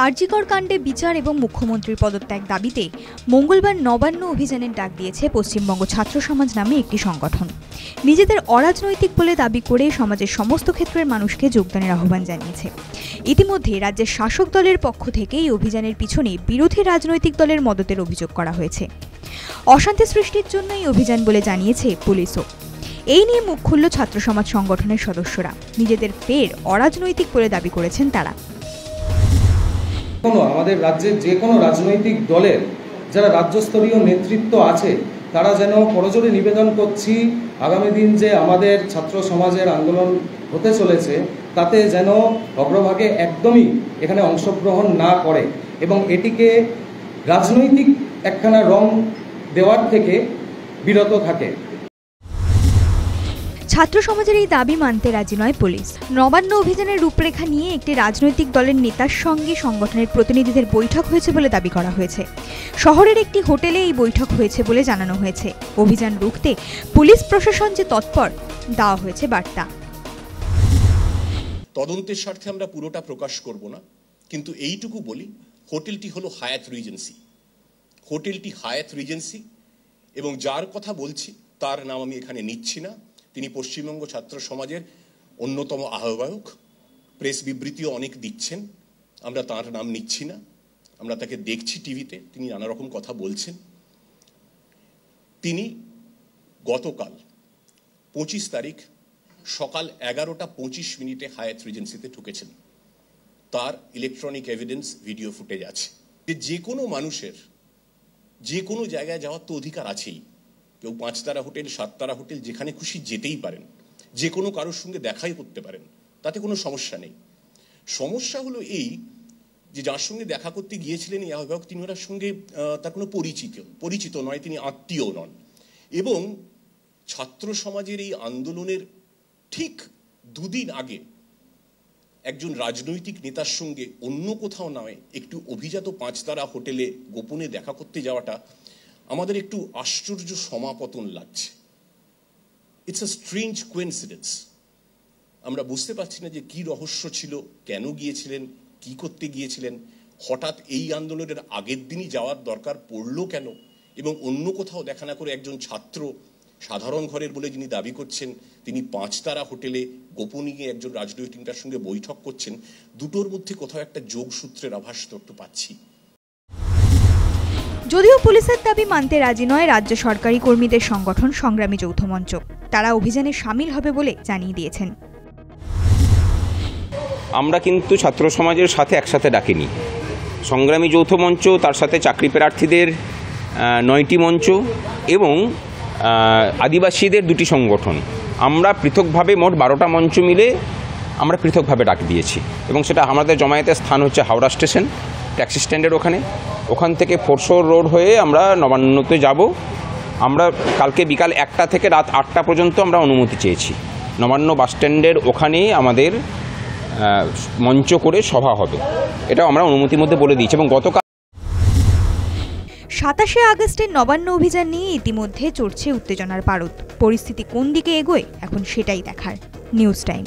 আরজিকর কাণ্ডে বিচার এবং মুখ্যমন্ত্রীর পদত্যাগ দাবিতে মঙ্গলবার নবান্ন অভিযানের ডাক দিয়েছে পশ্চিমবঙ্গ ছাত্র সমাজ নামে একটি সংগঠন। নিজেদের অরাজনৈতিক বলে দাবি করে সমাজের সমস্ত ক্ষেত্রের মানুষকে যোগদানের আহ্বান জানিয়েছে। ইতিমধ্যে রাজ্যের শাসক দলের পক্ষ থেকে এই অভিযানের পিছনে বিরোধী রাজনৈতিক দলের মদতের অভিযোগ করা হয়েছে। অশান্তি সৃষ্টির জন্য এই অভিযান বলে জানিয়েছে পুলিশও। এই নিয়ে মুখ খুলল ছাত্র সমাজ সংগঠনের সদস্যরা। নিজেদের ফের অরাজনৈতিক বলে দাবি করেছেন তারা। আমাদের রাজ্যের যে কোনো রাজনৈতিক দলের যারা রাজ্যস্তরীয় নেতৃত্ব আছে তারা যেন করজোড়ে নিবেদন করছি আগামী দিন যে আমাদের ছাত্র সমাজের আন্দোলন হতে চলেছে তাতে যেন অগ্রভাগে একদমই এখানে অংশগ্রহণ না করে এবং এটিকে রাজনৈতিক একখানা রং দেওয়ার থেকে বিরত থাকে। ছাত্র সমাজের এই দাবি মানতে রাজি নয় পুলিশ। নবান্ন অভিযানের রূপরেখা নিয়ে একটি রাজনৈতিক দলের নেতার সঙ্গে সংগঠনের প্রতিনিধিদের বৈঠক হয়েছে বলে দাবি করা হয়েছে। শহরের একটি হোটেলে এই বৈঠক হয়েছে বলে জানানো হয়েছে। অভিযান রুখতে পুলিশ প্রশাসন যে তৎপর দেওয়া হয়েছে বার্তা। তদন্তের স্বার্থে আমরা পুরোটা প্রকাশ করব না, কিন্তু এইটুকু বলি, হোটেলটি হলো হায়াত রিজেন্সি। হোটেলটি হায়াত রিজেন্সি এবং যার কথা বলছি তার নাম আমি এখানে নিচ্ছি না। তিনি পশ্চিমবঙ্গ ছাত্র সমাজের অন্যতম আহ্বায়ক। প্রেস বিবৃতিও অনেক দিচ্ছেন, আমরা তার নাম নিচ্ছি না। আমরা তাকে দেখছি টিভিতে, তিনি নানা রকম কথা বলছেন। তিনি গতকাল 25 তারিখ সকাল 11:25 হায়াত রিজেন্সিতে ঢুকেছেন। তার ইলেকট্রনিক এভিডেন্স ভিডিও ফুটেজ আছে। যে কোনো মানুষের যে কোনো জায়গায় যাওয়ার তো অধিকার আছেই। কেউ 5 তারা হোটেল, 7 তারা হোটেল, যেখানে খুশি যেতেই পারেন, যে কোনো কারোর সঙ্গে দেখাই করতে পারেন, তাতে কোনো সমস্যা নেই। সমস্যা হলো এই যে যার সঙ্গে দেখা করতে গিয়েছিলেন এই আহ্বায়ক, তিনি ওনার সঙ্গে তার কোনো পরিচিত নয়, তিনি আত্মীয় নন। এবং ছাত্র সমাজের এই আন্দোলনের ঠিক 2 দিন আগে একজন রাজনৈতিক নেতার সঙ্গে অন্য কোথাও নয় একটু অভিজাত 5 তারা হোটেলে গোপনে দেখা করতে যাওয়াটা আমাদের একটু আশ্চর্য সমাপতন লাগছে। It's a strange coincidence. আমরা বুঝতে পারছি না যে কি রহস্য ছিল, কেন গিয়েছিলেন, কি করতে গিয়েছিলেন, হঠাৎ এই আন্দোলনের আগের দিনই যাওয়ার দরকার পড়লো কেন, এবং অন্য কোথাও দেখা না করে একজন ছাত্র সাধারণ ঘরের বলে যিনি দাবি করছেন তিনি 5 তারা হোটেলে গোপনে গিয়ে একজন রাজনৈতিক নেতার সঙ্গে বৈঠক করছেন। দুটোর মধ্যে কোথাও একটা যোগসূত্রের আভাস তো পাচ্ছি। যদিও পুলিশের দাবি মানতে রাজি নয় রাজ্য সরকারি কর্মীদের সংগঠন সংগ্রামী যৌথ মঞ্চ। তারা অভিযানে সামিল হবে বলে জানিয়ে দিয়েছেন। আমরা কিন্তু ছাত্র সমাজের সাথে একসাথে ডাকিনি। সংগ্রামী যৌথ মঞ্চ, তার সাথে চাকরি প্রার্থীদের 9টি মঞ্চ এবং আদিবাসীদের 2টি সংগঠন, আমরা পৃথকভাবে মোট 12টা মঞ্চ মিলে আমরা পৃথকভাবে ডাক দিয়েছি। এবং সেটা আমাদের জমায়েতের স্থান হচ্ছে হাওড়া স্টেশন, ট্যাক্সি স্ট্যান্ডের ওখান থেকে ফোরশোর রোড হয়ে আমরা নবান্নতে যাব। আমরা কালকে বিকাল 1টা থেকে রাত 8টা পর্যন্ত আমরা অনুমতি চেয়েছি। নবান্ন বাস স্ট্যান্ডের ওখানেই আমাদের মঞ্চ করে সভা হবে, এটাও আমরা অনুমতির মধ্যে বলে দিয়েছি। এবং গতকাল 27শে আগস্টের নবান্ন অভিযান নিয়ে ইতিমধ্যে চড়ছে উত্তেজনার পারদ। পরিস্থিতি কোন দিকে এগোয় এখন সেটাই দেখার। News time.